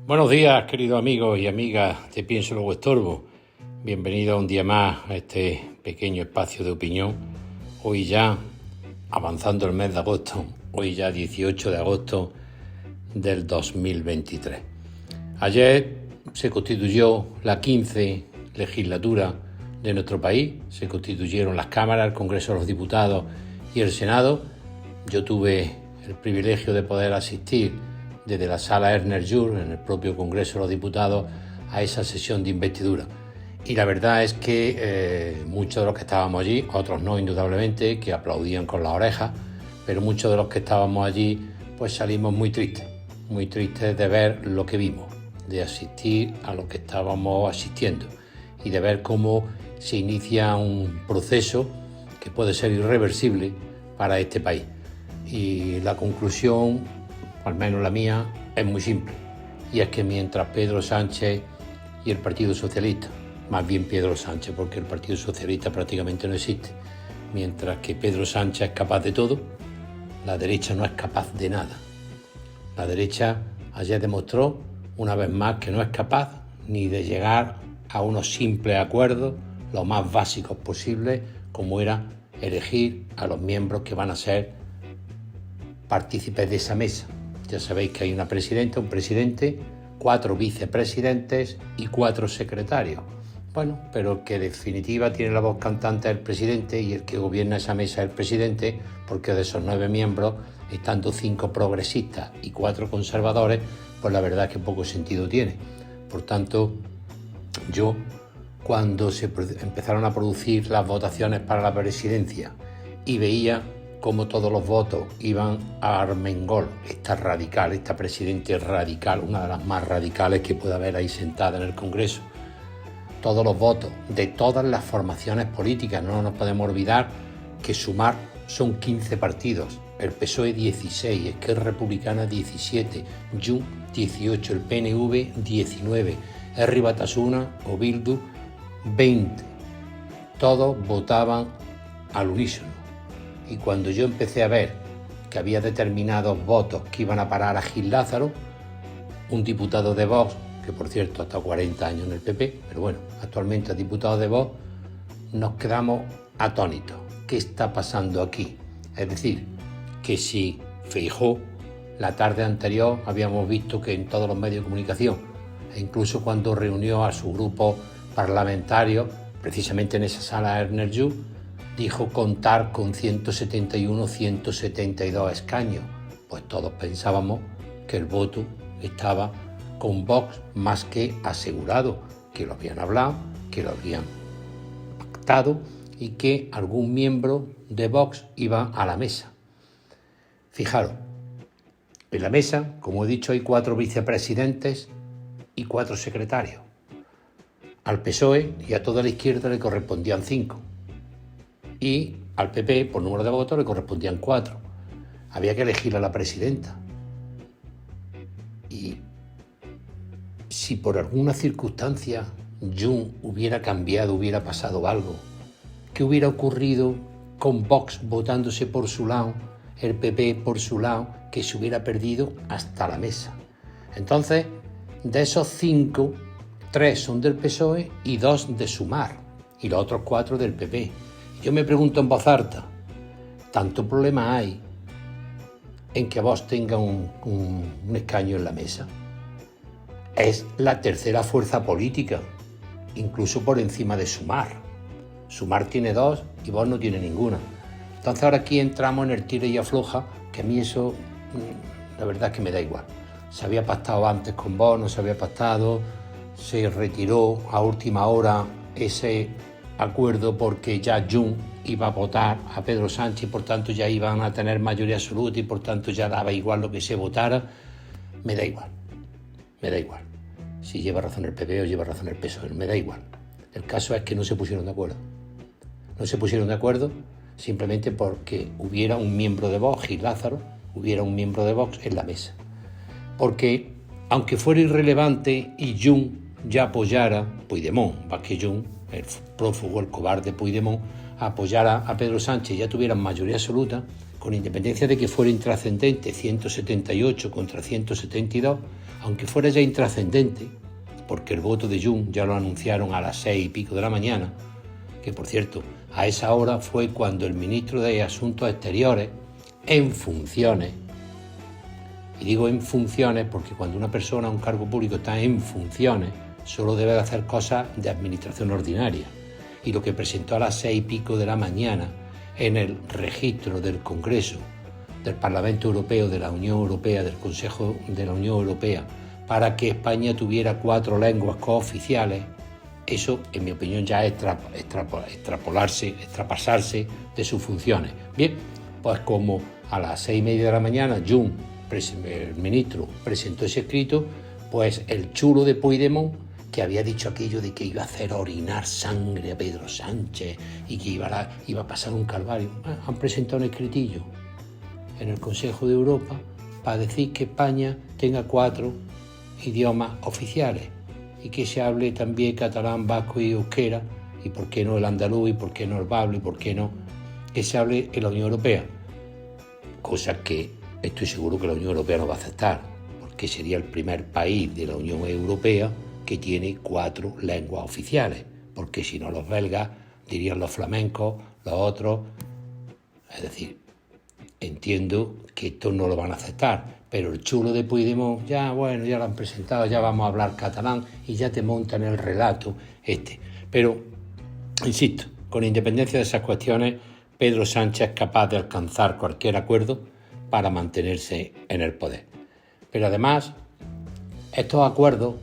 Buenos días, queridos amigos y amigas de Pienso Luego Estorbo. Bienvenido un día más a este pequeño espacio de opinión. Hoy ya, avanzando el mes de agosto, hoy ya 18 de agosto del 2023. Ayer se constituyó la 15ª legislatura de nuestro país, se constituyeron las cámaras, el Congreso de los Diputados y el Senado. Yo tuve el privilegio de poder asistir desde la sala Ernest Llull, en el propio Congreso de los Diputados, a esa sesión de investidura. Y la verdad es que muchos de los que estábamos allí, otros no indudablemente, que aplaudían con las orejas, pero muchos de los que estábamos allí pues salimos muy tristes de ver lo que vimos, de asistir a lo que estábamos asistiendo y de ver cómo se inicia un proceso que puede ser irreversible para este país. Y la conclusión, al menos la mía, es muy simple, y es que mientras Pedro Sánchez y el Partido Socialista, más bien Pedro Sánchez, porque el Partido Socialista prácticamente no existe, mientras que Pedro Sánchez es capaz de todo, la derecha no es capaz de nada. La derecha ayer demostró una vez más que no es capaz ni de llegar a unos simples acuerdos, lo más básicos posibles, como era elegir a los miembros que van a ser partícipes de esa mesa. Ya sabéis que hay una presidenta, un presidente, 4 vicepresidentes y 4 secretarios. Bueno, pero el que en definitiva tiene la voz cantante es el presidente, y el que gobierna esa mesa es el presidente, porque de esos 9 miembros, estando 5 progresistas y 4 conservadores, pues la verdad es que poco sentido tiene. Por tanto, yo, cuando se empezaron a producir las votaciones para la presidencia y veía cómo todos los votos iban a Armengol, esta presidente radical, una de las más radicales que puede haber ahí sentada en el Congreso, todos los votos de todas las formaciones políticas. No nos podemos olvidar que Sumar son 15 partidos, el PSOE 16, Esquerra Republicana 17, Junts 18, el PNV 19, Herri Batasuna o Bildu 20. Todos votaban al unísono. Y cuando yo empecé a ver que había determinados votos que iban a parar a Gil Lázaro, un diputado de Vox, que por cierto ha estado 40 años en el PP, pero bueno, actualmente es diputado de Vox, nos quedamos atónitos. ¿Qué está pasando aquí? Es decir, que si Feijóo, la tarde anterior habíamos visto que en todos los medios de comunicación, e incluso cuando reunió a su grupo parlamentario, precisamente en esa sala Ernest Llull, dijo contar con 171, 172 escaños. Pues todos pensábamos que el voto estaba con Vox más que asegurado, que lo habían hablado, que lo habían pactado y que algún miembro de Vox iba a la mesa. Fijaros, en la mesa, como he dicho, hay 4 vicepresidentes y 4 secretarios. Al PSOE y a toda la izquierda le correspondían 5. Y al PP, por número de votos, le correspondían 4. Había que elegir a la presidenta. Y si por alguna circunstancia Junts hubiera cambiado, hubiera pasado algo, ¿qué hubiera ocurrido con Vox votándose por su lado, el PP por su lado, que se hubiera perdido hasta la mesa? Entonces, de esos 5, 3 son del PSOE y 2 de Sumar, y los otros 4 del PP. Yo me pregunto en voz alta, ¿tanto problema hay en que Vox tenga un escaño en la mesa? Es la tercera fuerza política, incluso por encima de Sumar. Sumar tiene 2 y Vox no tiene ninguna. Entonces ahora aquí entramos en el tira y afloja, que a mí eso, la verdad es que me da igual. Se había pactado antes con Vox, no se había pactado, se retiró a última hora ese acuerdo porque ya Junts iba a votar a Pedro Sánchez y por tanto ya iban a tener mayoría absoluta y por tanto ya daba igual lo que se votara. Me da igual si lleva razón el PP o lleva razón el PSOE, me da igual. El caso es que no se pusieron de acuerdo simplemente porque hubiera un miembro de Vox, Gil Lázaro, hubiera un miembro de Vox en la mesa, porque aunque fuera irrelevante y Junts ya apoyara Puigdemont, más que Junts, el prófugo, el cobarde Puigdemont, apoyara a Pedro Sánchez y ya tuvieran mayoría absoluta, con independencia de que fuera intrascendente 178 contra 172, aunque fuera ya intrascendente, porque el voto de Junts ya lo anunciaron a las 6:00 de la mañana, que por cierto, a esa hora fue cuando el ministro de Asuntos Exteriores, en funciones, y digo en funciones porque cuando una persona, un cargo público está en funciones, solo debe de hacer cosas de administración ordinaria. Y lo que presentó a las 6:00 de la mañana en el registro del Congreso, del Parlamento Europeo, de la Unión Europea, del Consejo de la Unión Europea, para que España tuviera 4 lenguas cooficiales, eso, en mi opinión, ya es extrapasarse de sus funciones. Bien, pues como a las 6:30 de la mañana Junts, el ministro, presentó ese escrito, pues el chulo de Puigdemont, que había dicho aquello de que iba a hacer orinar sangre a Pedro Sánchez y que iba a pasar un calvario, han presentado un escritillo en el Consejo de Europa para decir que España tenga 4 idiomas oficiales y que se hable también catalán, vasco y euskera, y por qué no el andaluz, y por qué no el bable, y por qué no que se hable en la Unión Europea. Cosa que estoy seguro que la Unión Europea no va a aceptar, porque sería el primer país de la Unión Europea que tiene 4 lenguas oficiales, porque si no los belgas dirían los flamencos, los otros. Es decir, entiendo que esto no lo van a aceptar, pero el chulo de Puigdemont, ya lo han presentado, ya vamos a hablar catalán y ya te montan el relato este. Pero, insisto, con independencia de esas cuestiones, Pedro Sánchez es capaz de alcanzar cualquier acuerdo para mantenerse en el poder. Pero además, estos acuerdos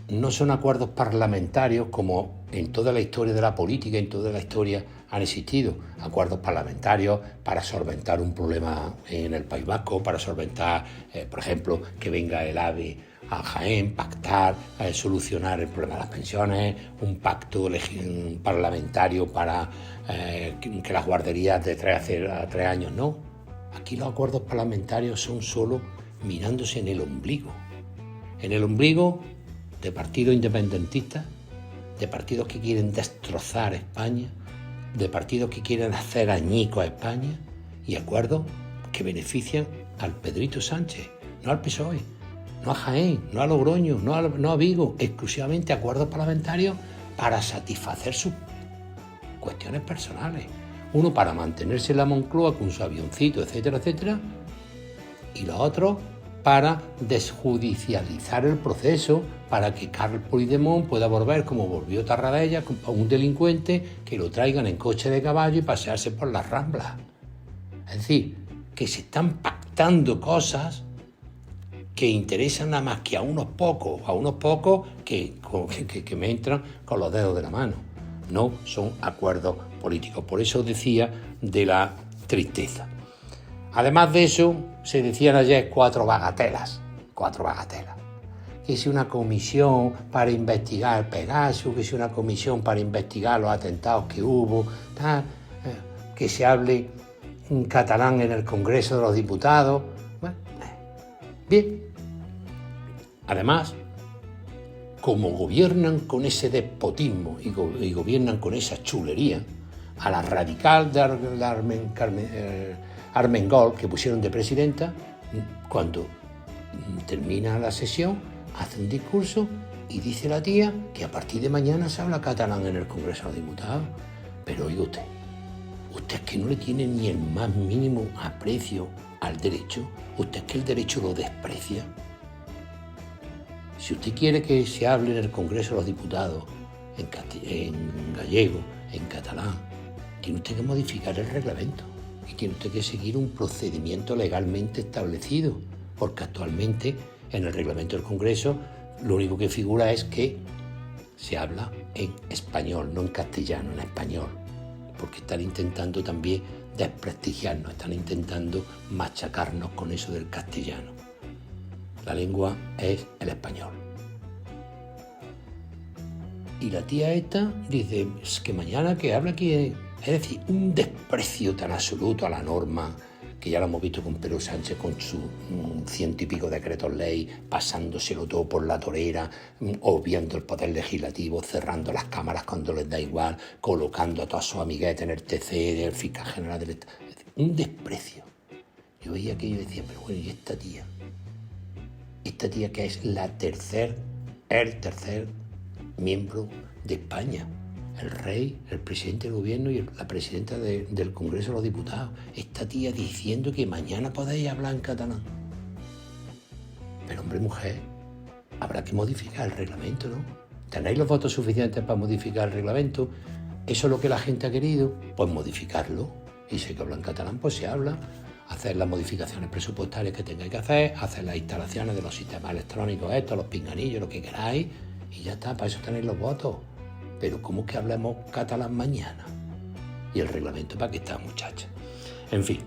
no son acuerdos parlamentarios como en toda la historia de la política, en toda la historia han existido acuerdos parlamentarios para solventar un problema en el País Vasco, para solventar, por ejemplo, que venga el AVE a Jaén, pactar, solucionar el problema de las pensiones, un pacto parlamentario para que las guarderías de 3 a 3 años, no. Aquí los acuerdos parlamentarios son solo mirándose en el ombligo de partidos independentistas, de partidos que quieren destrozar España, de partidos que quieren hacer añicos a España, y acuerdos que benefician al Pedrito Sánchez, no al PSOE, no a Jaén, no a Logroño, no a Vigo, exclusivamente acuerdos parlamentarios para satisfacer sus cuestiones personales. Uno para mantenerse en la Moncloa con su avioncito, etcétera, etcétera, y los otros para desjudicializar el proceso, para que Carles Puigdemont pueda volver como volvió Tarradella, a un delincuente, que lo traigan en coche de caballo y pasearse por las Ramblas. Es decir, que se están pactando cosas que interesan nada más que a unos pocos que me entran con los dedos de la mano. No son acuerdos políticos. Por eso decía de la tristeza. Además de eso, se decían ayer 4 bagatelas. Que si una comisión para investigar el Pegasus, que si una comisión para investigar los atentados que hubo, que se hable en catalán en el Congreso de los Diputados. Bueno, bien. Además, como gobiernan con ese despotismo y gobiernan con esa chulería, a la radical de Armengol, que pusieron de presidenta, cuando termina la sesión, hace un discurso y dice la tía que a partir de mañana se habla catalán en el Congreso de los Diputados. Pero oiga usted es que no le tiene ni el más mínimo aprecio al derecho, usted es que el derecho lo desprecia. Si usted quiere que se hable en el Congreso de los Diputados en gallego, en catalán, tiene usted que modificar el reglamento y tiene usted que seguir un procedimiento legalmente establecido, porque actualmente en el reglamento del Congreso lo único que figura es que se habla en español, no en castellano, en español, porque están intentando también desprestigiarnos, están intentando machacarnos con eso del castellano. La lengua es el español. Y la tía esta dice, es que mañana que habla aquí, es decir, un desprecio tan absoluto a la norma, que ya lo hemos visto con Pedro Sánchez, con sus 100 y pico decretos ley, pasándoselo todo por la torera, obviando el poder legislativo, cerrando las cámaras cuando les da igual, colocando a todos sus amiguetes en el TC, del fiscal general del Estado. Un desprecio. Yo veía aquello y decía, pero bueno, ¿y esta tía? Esta tía que es el tercer miembro de España. El rey, el presidente del gobierno y la presidenta del Congreso de los Diputados. Esta tía diciendo que mañana podéis hablar en catalán. Pero hombre, mujer, habrá que modificar el reglamento, ¿no? ¿Tenéis los votos suficientes para modificar el reglamento? ¿Eso es lo que la gente ha querido? Pues modificarlo. Y si hay que hablar en catalán, pues se habla. Hacer las modificaciones presupuestarias que tengáis que hacer las instalaciones de los sistemas electrónicos, los pinganillos, lo que queráis, y ya está, para eso tenéis los votos. Pero ¿cómo que hablemos catalán mañana? Y el reglamento, ¿para qué está, muchacha? En fin,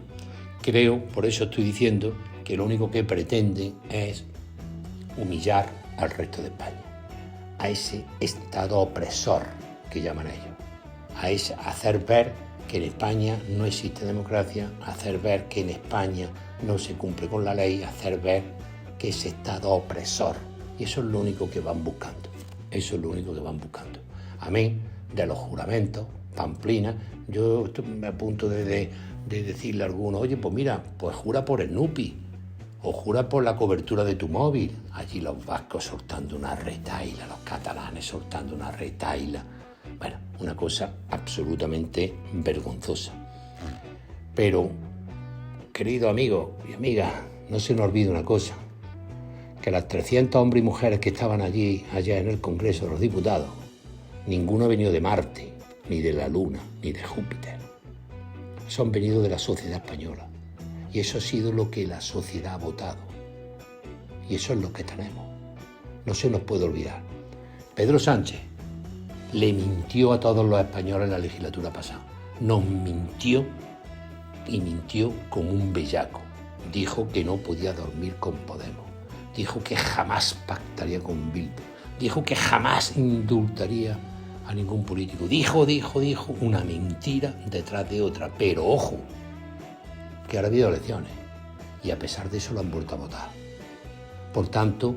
creo, por eso estoy diciendo, que lo único que pretenden es humillar al resto de España, a ese Estado opresor que llaman ellos, a hacer ver que en España no existe democracia, hacer ver que en España no se cumple con la ley, hacer ver que ese Estado opresor. Y eso es lo único que van buscando. Eso es lo único que van buscando. Amén de los juramentos, pamplinas. Yo me apunto de decirle a alguno, oye, pues mira, pues jura por el NUPI, o jura por la cobertura de tu móvil. Allí los vascos soltando una retaila, los catalanes soltando una retaila. Bueno, una cosa absolutamente vergonzosa. Pero, queridos amigos y amigas, no se nos olvide una cosa, que las 300 hombres y mujeres que estaban allá en el Congreso de los Diputados, ninguno ha venido de Marte, ni de la Luna, ni de Júpiter. Son venidos de la sociedad española. Y eso ha sido lo que la sociedad ha votado. Y eso es lo que tenemos. No se nos puede olvidar. Pedro Sánchez le mintió a todos los españoles en la legislatura pasada. Nos mintió y mintió como un bellaco. Dijo que no podía dormir con Podemos. Dijo que jamás pactaría con Bildu. Dijo que jamás indultaría a ningún político. Dijo una mentira detrás de otra. Pero ojo, que ahora ha habido elecciones y a pesar de eso lo han vuelto a votar. Por tanto,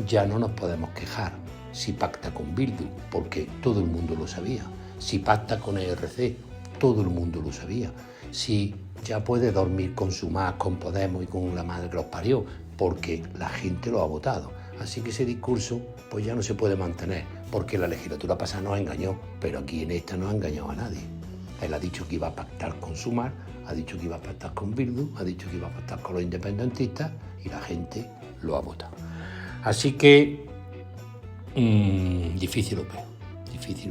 ya no nos podemos quejar si pacta con Bildu, porque todo el mundo lo sabía. Si pacta con ERC, todo el mundo lo sabía. Si ya puede dormir con Sumar, con Podemos y con la madre que los parió, porque la gente lo ha votado. Así que ese discurso pues ya no se puede mantener, porque la legislatura pasada nos engañó, pero aquí en esta no ha engañado a nadie. Él ha dicho que iba a pactar con Sumar, ha dicho que iba a pactar con Bildu, ha dicho que iba a pactar con los independentistas y la gente lo ha votado. Así que difícil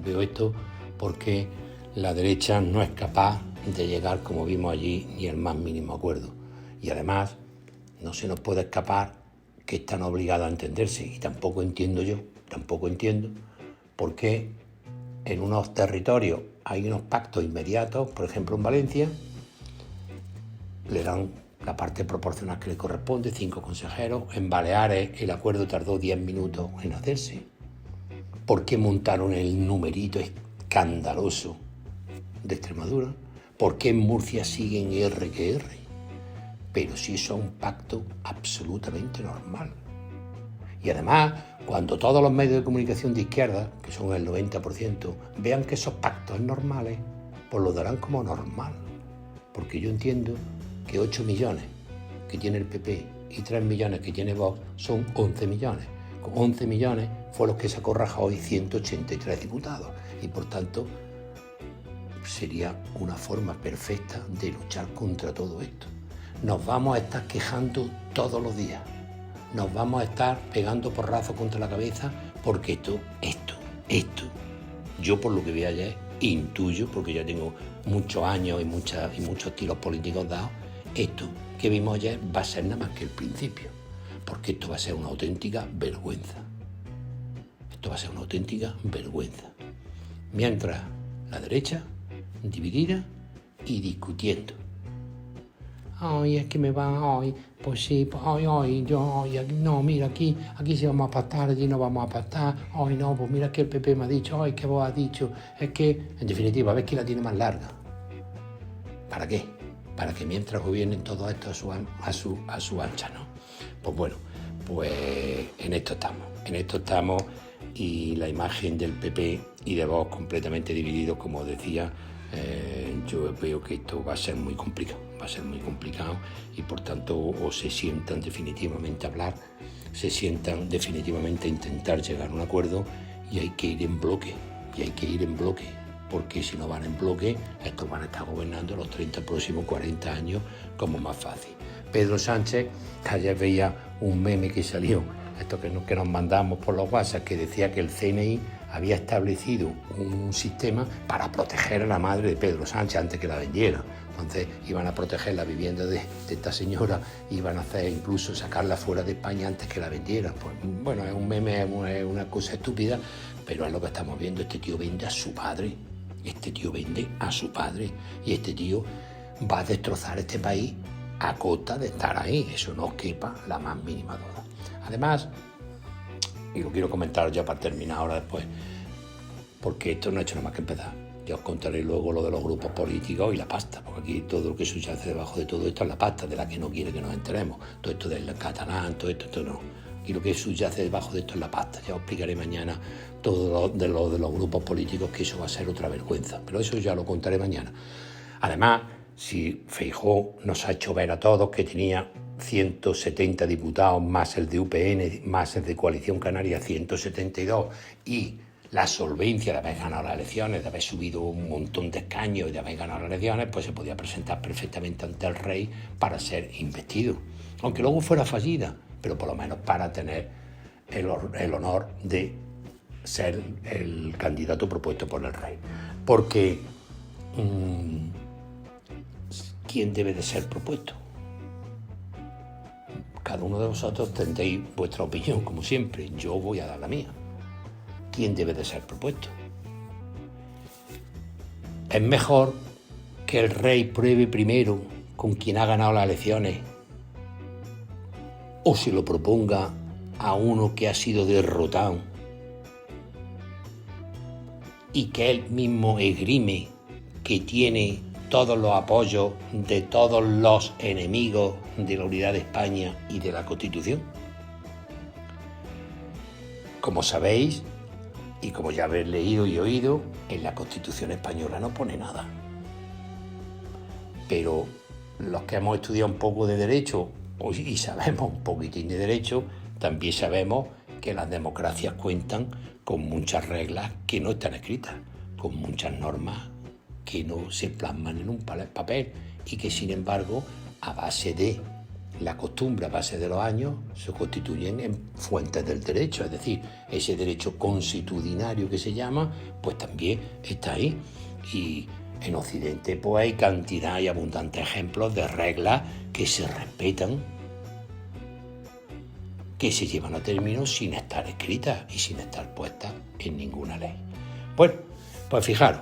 veo esto, porque la derecha no es capaz de llegar, como vimos allí, ni el más mínimo acuerdo. Y además no se nos puede escapar que están obligados a entenderse, y tampoco entiendo por qué en unos territorios hay unos pactos inmediatos. Por ejemplo, en Valencia le dan la parte proporcional que le corresponde, 5 consejeros. En Baleares el acuerdo tardó 10 minutos en hacerse. ¿Por qué montaron el numerito escandaloso de Extremadura? ¿Por qué en Murcia siguen R que R? Pero si eso es un pacto absolutamente normal. Y además, cuando todos los medios de comunicación de izquierda, que son el 90%, vean que esos pactos normales, pues lo darán como normal. Porque yo entiendo que 8 millones que tiene el PP y 3 millones que tiene Vox son 11 millones. Con 11 millones fue los que sacó Rajoy 183 diputados. Y por tanto, sería una forma perfecta de luchar contra todo esto. Nos vamos a estar quejando todos los días. Nos vamos a estar pegando porrazos contra la cabeza porque esto, yo por lo que vi ayer, intuyo, porque ya tengo muchos años y muchos tiros políticos dados, esto que vimos ayer va a ser nada más que el principio, porque esto va a ser una auténtica vergüenza. Esto va a ser una auténtica vergüenza. Mientras la derecha dividida y discutiendo. Ay, es que me van, ay, pues sí, pues, ay, no, mira, aquí sí vamos a pactar, allí no vamos a pactar, ay, no, pues mira que el PP me ha dicho, ay, que vos has dicho, es que, en definitiva, ves que la tiene más larga. ¿Para qué? Para que mientras gobiernen todo esto a su ancha, ¿no? Pues bueno, pues en esto estamos, y la imagen del PP y de Vox completamente divididos, como decía. Yo veo que esto va a ser muy complicado y por tanto o se sientan definitivamente a hablar se sientan definitivamente a intentar llegar a un acuerdo, y hay que ir en bloque, porque si no van en bloque, estos van a estar gobernando los 30 próximos 40 años como más fácil. Pedro Sánchez, que ayer veía un meme que salió, esto que nos mandamos por los WhatsApp, que decía que el CNI había establecido un sistema para proteger a la madre de Pedro Sánchez antes que la vendiera. Entonces iban a proteger la vivienda de esta señora, iban a hacer incluso sacarla fuera de España antes que la vendieran. Pues bueno, es un meme, es una cosa estúpida, pero es lo que estamos viendo. Este tío vende a su padre, y este tío va a destrozar este país a costa de estar ahí, eso no os quepa la más mínima duda. Además, y lo quiero comentar ya para terminar ahora después, porque esto no ha hecho nada más que empezar. Ya os contaré luego lo de los grupos políticos y la pasta, porque aquí todo lo que subyace debajo de todo esto es la pasta, de la que no quiere que nos enteremos. Todo esto del catalán, todo esto no. Aquí lo que subyace debajo de esto es la pasta. Ya os explicaré mañana todo de los grupos políticos, que eso va a ser otra vergüenza, pero eso ya lo contaré mañana. Además, si Feijóo nos ha hecho ver a todos que tenía 170 diputados, más el de UPN, más el de Coalición Canaria, 172, y la solvencia de haber ganado las elecciones, de haber subido un montón de escaños y de haber ganado las elecciones, pues se podía presentar perfectamente ante el rey para ser investido. Aunque luego fuera fallida, pero por lo menos para tener el honor de ser el candidato propuesto por el rey. Porque ¿quién debe de ser propuesto? Cada uno de vosotros tendréis vuestra opinión, como siempre. Yo voy a dar la mía. ¿Quién debe de ser propuesto? Es mejor que el rey pruebe primero con quien ha ganado las elecciones, o se lo proponga a uno que ha sido derrotado y que él mismo esgrime que tiene todos los apoyos de todos los enemigos de la unidad de España y de la Constitución. Como sabéis, y como ya habéis leído y oído, en la Constitución española no pone nada. Pero los que hemos estudiado un poco de derecho y sabemos un poquitín de derecho, también sabemos que las democracias cuentan con muchas reglas que no están escritas, con muchas normas que no se plasman en un papel y que, sin embargo, a base de la costumbre, a base de los años, se constituyen en fuentes del derecho. Es decir, ese derecho consuetudinario que se llama, pues también está ahí. Y en Occidente pues hay cantidad y abundantes ejemplos de reglas que se respetan, que se llevan a término sin estar escritas y sin estar puestas en ninguna ley. Bueno, pues fijaros,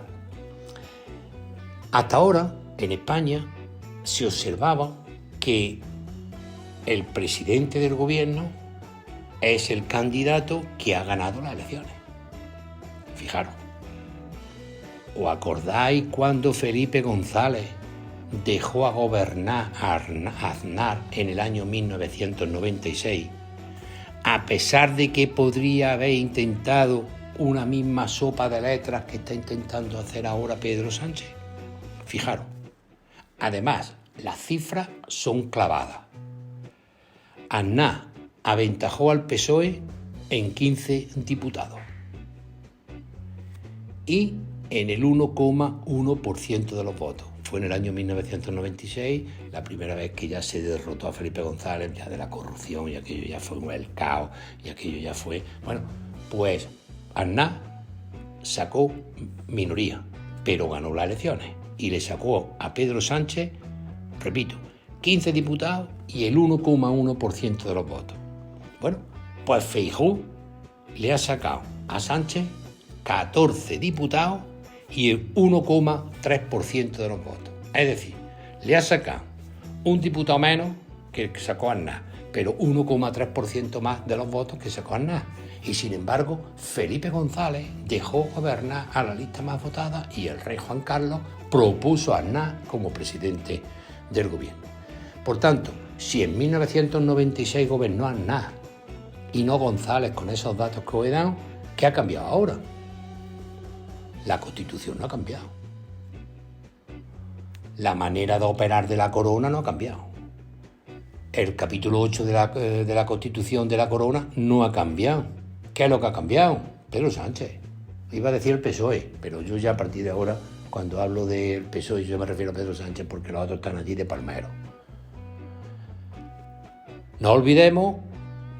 hasta ahora en España se observaba que el presidente del gobierno es el candidato que ha ganado las elecciones. Fijaros, ¿os acordáis cuando Felipe González dejó a gobernar a Aznar en el año 1996, a pesar de que podría haber intentado una misma sopa de letras que está intentando hacer ahora Pedro Sánchez? Fijaros, además, las cifras son clavadas. Aznar aventajó al PSOE en 15 diputados y en el 1,1% de los votos. Fue en el año 1996 la primera vez que ya se derrotó a Felipe González, ya de la corrupción, y aquello ya fue el caos, y aquello ya fue... Bueno, pues Aznar sacó minoría, pero ganó las elecciones y le sacó a Pedro Sánchez, repito, 15 diputados y el 1,1% de los votos. Bueno, pues Feijóo le ha sacado a Sánchez 14 diputados y el 1,3% de los votos. Es decir, le ha sacado un diputado menos que el que sacó Aznar, pero 1,3% más de los votos que sacó Aznar. Y sin embargo, Felipe González dejó gobernar a la lista más votada y el rey Juan Carlos propuso a Aznar como presidente del gobierno. Por tanto, si en 1996 gobernó Aznar y no González con esos datos que os he dado, ¿qué ha cambiado ahora? La Constitución no ha cambiado. La manera de operar de la corona no ha cambiado. el capítulo 8 de la Constitución de la Corona no ha cambiado. ¿Qué es lo que ha cambiado? Pedro Sánchez. Iba a decir el PSOE, pero yo ya a partir de ahora, cuando hablo del PSOE, yo me refiero a Pedro Sánchez porque los otros están allí de palmero. No olvidemos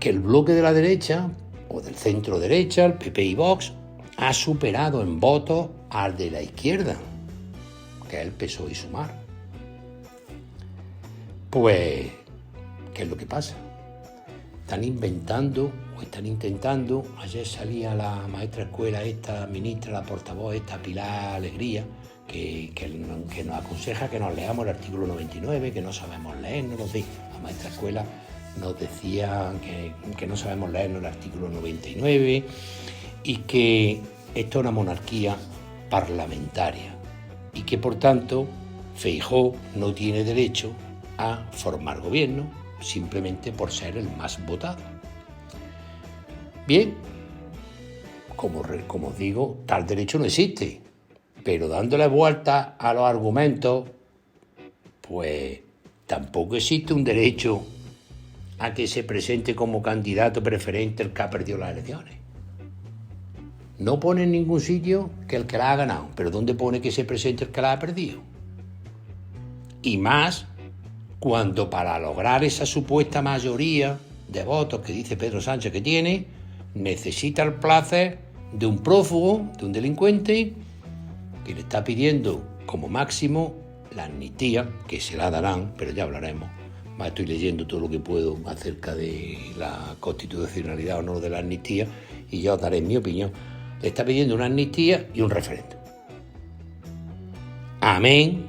que el bloque de la derecha, o del centro derecha, el PP y Vox, ha superado en votos al de la izquierda, que es el PSOE y Sumar. Pues, ¿qué es lo que pasa? Están inventando o están intentando. Ayer salía la maestra escuela esta, ministra, la portavoz esta, Pilar Alegría, que nos aconseja que nos leamos el artículo 99, que no sabemos leer, no lo sé. La maestra escuela nos decía que no sabemos leer el artículo 99 y que esto es una monarquía parlamentaria y que por tanto Feijóo no tiene derecho a formar gobierno simplemente por ser el más votado. Bien, como os digo, tal derecho no existe, pero dándole vuelta a los argumentos, pues tampoco existe un derecho a que se presente como candidato preferente el que ha perdido las elecciones. No pone en ningún sitio que el que la ha ganado, pero ¿dónde pone que se presente el que la ha perdido? Y más cuando para lograr esa supuesta mayoría de votos que dice Pedro Sánchez que tiene, necesita el placer de un prófugo, de un delincuente, que le está pidiendo como máximo la amnistía, que se la darán, pero ya hablaremos. Estoy leyendo todo lo que puedo acerca de la constitucionalidad o no de la amnistía y ya os daré mi opinión. Le está pidiendo una amnistía y un referéndum. Amén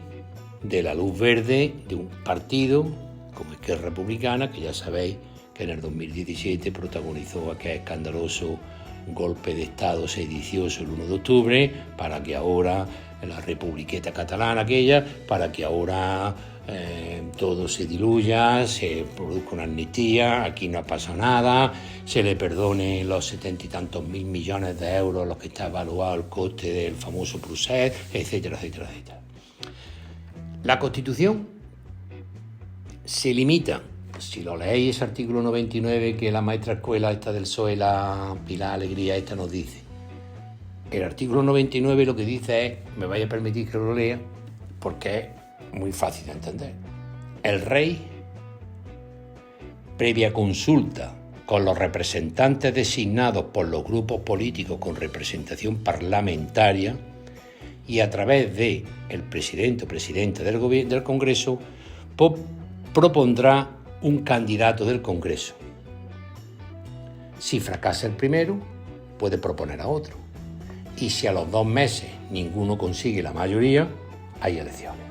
de la luz verde de un partido como Esquerra Republicana, que ya sabéis que en el 2017 protagonizó aquel escandaloso golpe de Estado sedicioso el 1 de octubre, para que ahora, en la republiqueta catalana aquella, para que ahora todo se diluya, se produzca una amnistía, aquí no ha pasado nada, se le perdone los 70 y tantos mil millones de euros los que está evaluado el coste del famoso Procés, etcétera, etcétera, etcétera. La Constitución se limita, si lo leéis, ese artículo 99 que la maestra escuela esta del PSOE, la Pilar Alegría esta nos dice. El artículo 99 lo que dice es, me vaya a permitir que lo lea, porque es muy fácil de entender. El rey, previa consulta con los representantes designados por los grupos políticos con representación parlamentaria y a través de el presidente o presidenta del Congreso, propondrá un candidato del Congreso. Si fracasa el primero, puede proponer a otro. Y si a los 2 meses ninguno consigue la mayoría, hay elecciones.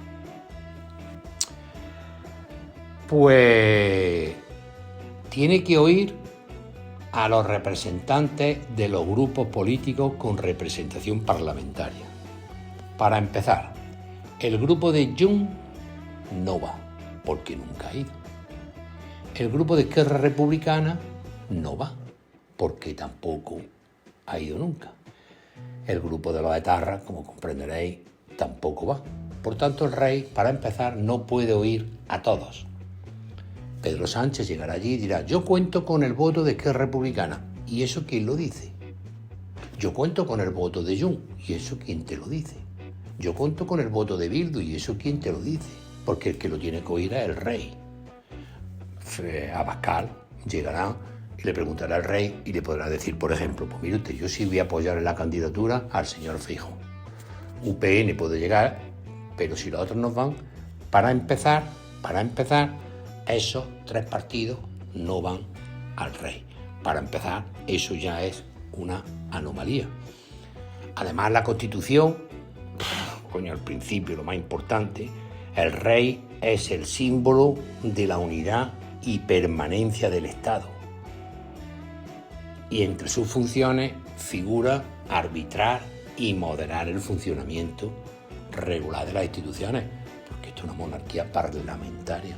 Pues tiene que oír a los representantes de los grupos políticos con representación parlamentaria. Para empezar, el grupo de Junts no va, porque nunca ha ido. El grupo de Esquerra Republicana no va, porque tampoco ha ido nunca. El grupo de los etarras, como comprenderéis, tampoco va. Por tanto, el rey, para empezar, no puede oír a todos. Pedro Sánchez llegará allí y dirá, yo cuento con el voto de Esquerra Republicana. ¿Y eso quién lo dice? Yo cuento con el voto de Junts. ¿Y eso quién te lo dice? Yo cuento con el voto de Bildu. ¿Y eso quién te lo dice? Porque el que lo tiene que oír es el rey. Abascal llegará y le preguntará al rey y le podrá decir, por ejemplo, pues mire usted, yo sí voy a apoyar en la candidatura al señor Feijóo. UPN puede llegar, pero si los otros no van, para empezar, esos 3 partidos no van al rey. Para empezar, eso ya es una anomalía. Además, la Constitución, al principio, lo más importante, el rey es el símbolo de la unidad y permanencia del Estado. Y entre sus funciones figura arbitrar y moderar el funcionamiento regular de las instituciones, porque esto es una monarquía parlamentaria.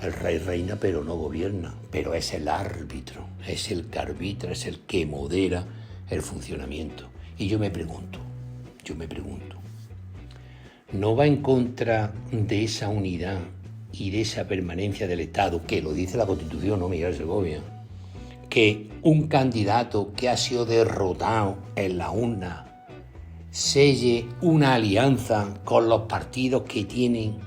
El rey reina pero no gobierna, pero es el árbitro, es el que arbitra, es el que modera el funcionamiento. Y yo me pregunto, ¿no va en contra de esa unidad y de esa permanencia del Estado, que lo dice la Constitución, no Miguel Segovia, que un candidato que ha sido derrotado en la urna selle una alianza con los partidos que tienen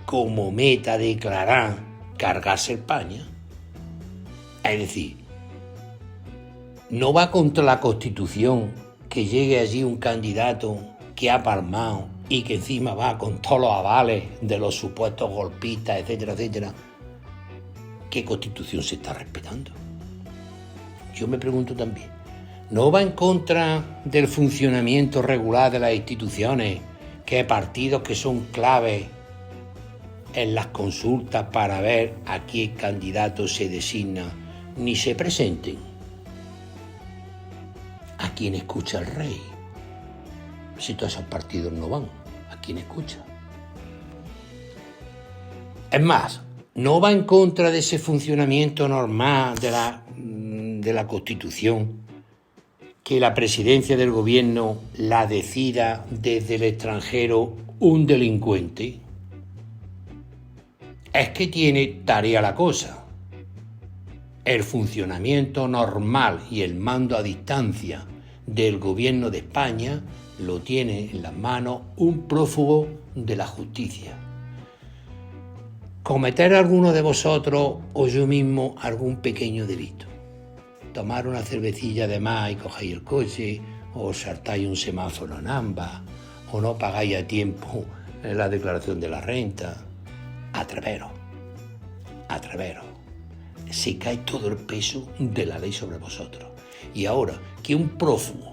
como meta declarar cargarse España? Es decir, no va contra la Constitución que llegue allí un candidato que ha palmado y que encima va con todos los avales de los supuestos golpistas, etcétera, etcétera. ¿Qué Constitución se está respetando? Yo me pregunto también. ¿No va en contra del funcionamiento regular de las instituciones, que partidos que son claves en las consultas para ver a qué candidato se designa ni se presenten? ¿A quién escucha el rey? Si todos esos partidos no van, ¿a quién escucha? Es más, ¿no va en contra de ese funcionamiento normal de la Constitución que la presidencia del gobierno la decida desde el extranjero un delincuente? Es que tiene tarea la cosa. El funcionamiento normal y el mando a distancia del gobierno de España lo tiene en las manos un prófugo de la justicia. Cometer alguno de vosotros o yo mismo algún pequeño delito, tomar una cervecilla de más y cogéis el coche, o saltáis un semáforo en ambas, o no pagáis a tiempo la declaración de la renta, atreveros. Se cae todo el peso de la ley sobre vosotros. Y ahora que un prófugo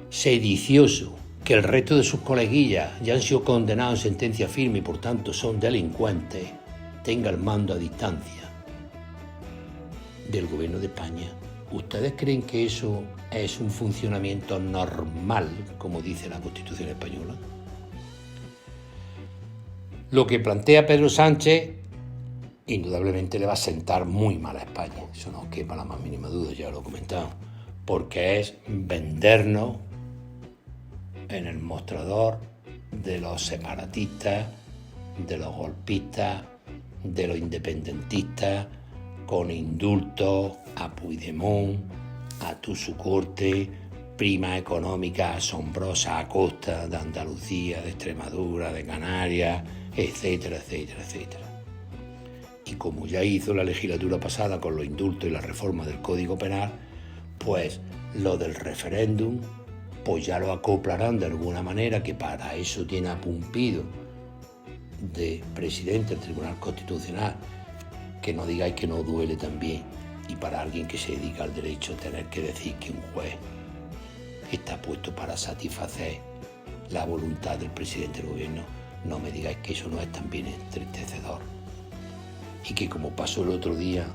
sedicioso, que el resto de sus coleguillas ya han sido condenados en sentencia firme y por tanto son delincuentes, tenga el mando a distancia del gobierno de España, ¿ustedes creen que eso es un funcionamiento normal, como dice la Constitución española? Lo que plantea Pedro Sánchez indudablemente le va a sentar muy mal a España, eso no quepa la más mínima duda, ya lo he comentado, porque es vendernos en el mostrador de los separatistas, de los golpistas, de los independentistas, con indultos a Puigdemont, a su corte, prima económica asombrosa a costa de Andalucía, de Extremadura, de Canarias, etcétera, etcétera, etcétera. Y como ya hizo la legislatura pasada con los indultos y la reforma del Código Penal, pues lo del referéndum, pues ya lo acoplarán de alguna manera, que para eso tiene a Pumpido de presidente del Tribunal Constitucional, que no digáis que no duele también, y para alguien que se dedica al derecho tener que decir que un juez está puesto para satisfacer la voluntad del presidente del gobierno, no me digáis que eso no es también entristecedor. Y que como pasó el otro día,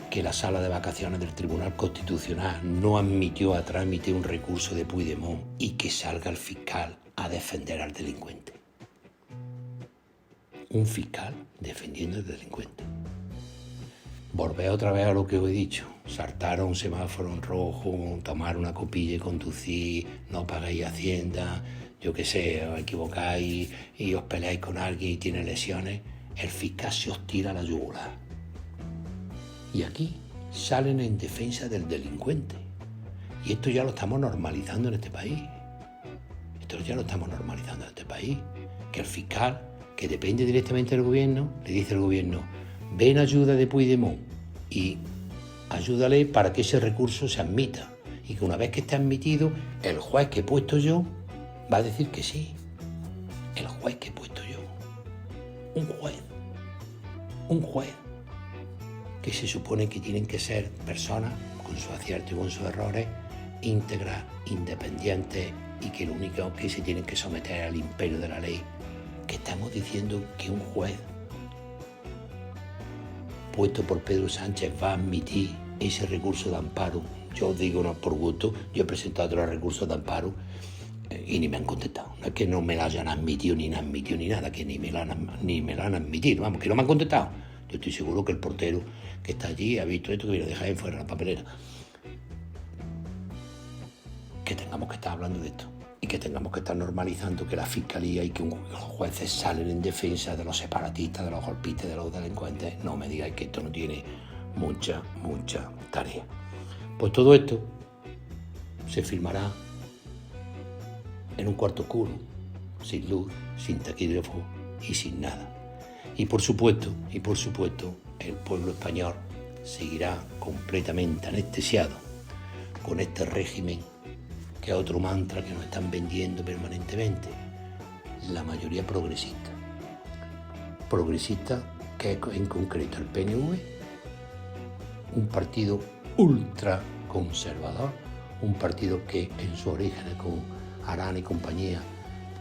que la sala de vacaciones del Tribunal Constitucional no admitió a trámite un recurso de Puigdemont y que salga el fiscal a defender al delincuente. Un fiscal defendiendo al delincuente. Volver otra vez a lo que os he dicho. Saltar a un semáforo en rojo, tomar una copilla y conducir, no pagáis Hacienda, yo qué sé, os equivocáis y os peleáis con alguien y tiene lesiones, el fiscal se os tira a la yugular. Y aquí salen en defensa del delincuente. Y esto ya lo estamos normalizando en este país. Que el fiscal, que depende directamente del gobierno, le dice al gobierno, ven ayuda de Puigdemont y ayúdale para que ese recurso se admita. Y que una vez que esté admitido, el juez que he puesto yo va a decir que sí. El juez que he puesto yo. Un juez. Que se supone que tienen que ser personas con sus aciertos y con sus errores, íntegras, independientes, y que lo único que se tienen que someter al imperio de la ley. Que estamos diciendo que un juez puesto por Pedro Sánchez va a admitir ese recurso de amparo. Yo os digo, no por gusto, yo he presentado otros recursos de amparo y ni me han contestado. No es que no me la hayan admitido ni nada, que ni me la han admitido, vamos, que no me han contestado. Yo estoy seguro que el portero que está allí ha visto esto, que lo dejáis fuera de la papelera. Que tengamos que estar hablando de esto. y que tengamos que estar normalizando que la Fiscalía y que los jueces salen en defensa de los separatistas, de los golpistas, de los delincuentes. No me digáis que esto no tiene mucha tarea. Pues todo esto se filmará en un cuarto oscuro, sin luz, sin taquígrafo y sin nada. Y por supuesto, el pueblo español seguirá completamente anestesiado con este régimen, que es otro mantra que nos están vendiendo permanentemente, la mayoría progresista. Progresista que es en concreto el PNV, un partido ultra conservador, un partido que en sus orígenes con Arana y compañía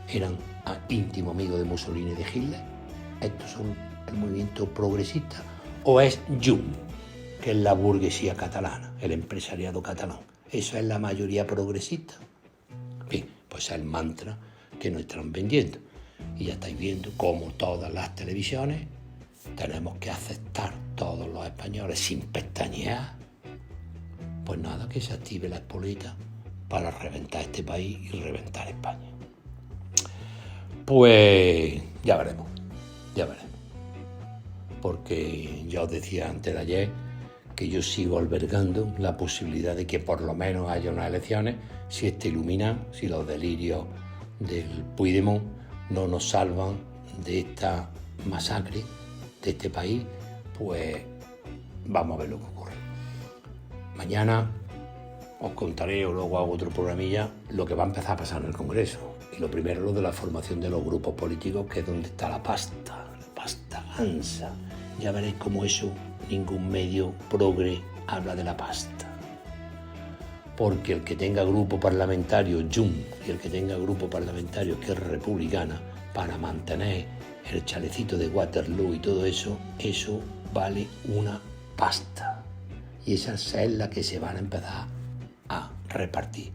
eran íntimos amigos de Mussolini y de Hitler. Estos son el movimiento progresista, o es Junts, que es la burguesía catalana, el empresariado catalán. Eso es la mayoría progresista. Bien, pues es el mantra que nos están vendiendo. Y ya estáis viendo cómo todas las televisiones tenemos que aceptar, todos los españoles, sin pestañear. Pues nada, que se active la espoleta para reventar este país y reventar España. Pues ya veremos. Porque ya os decía antes de ayer que yo sigo albergando la posibilidad de que por lo menos haya unas elecciones, si iluminan, si los delirios del Puigdemont no nos salvan de esta masacre de este país, pues vamos a ver lo que ocurre. Mañana os contaré, o luego hago otro programilla, lo que va a empezar a pasar en el Congreso. Y lo primero, lo de la formación de los grupos políticos, que es donde está la pasta gansa. Ya veréis cómo eso, ningún medio progre habla de la pasta. Porque el que tenga grupo parlamentario Junts y el que tenga grupo parlamentario que es republicana, para mantener el chalecito de Waterloo y todo eso, eso vale una pasta. Y esa es la que se van a empezar a repartir.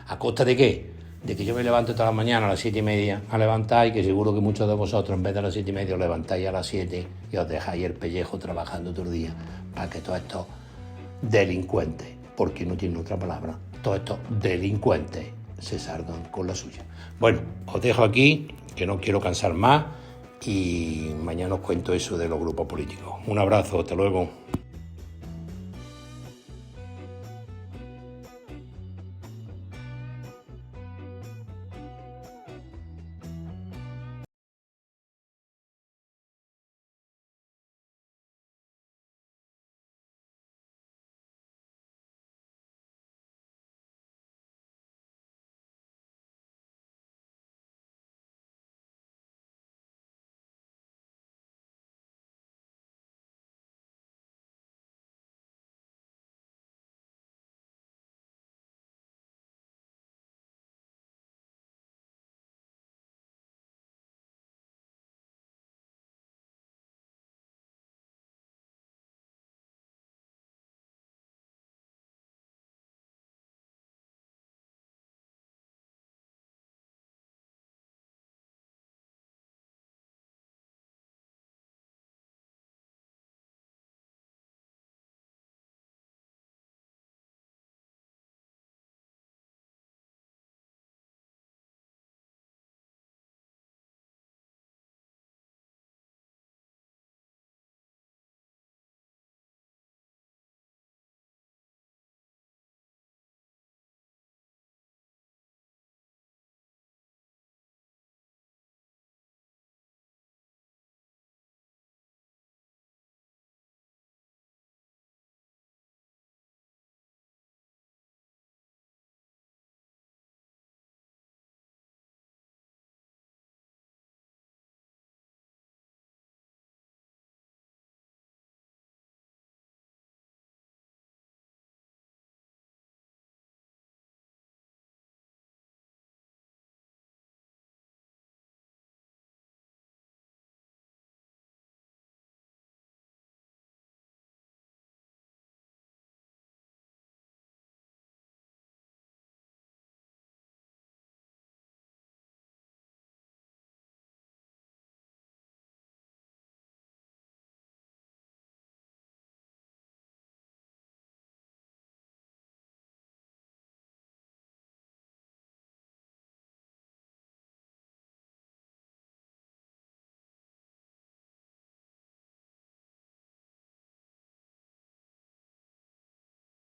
¿A costa de qué? De que yo me levanto todas las mañanas a las 7:30 a levantar, y que seguro que muchos de vosotros en vez de a las 7:30 os levantáis a las 7 y os dejáis el pellejo trabajando todo el día para que todos estos delincuentes, porque no tienen otra palabra, todos estos delincuentes se salgan con la suya. Bueno, os dejo aquí, que no quiero cansar más, y mañana os cuento eso de los grupos políticos. Un abrazo, hasta luego.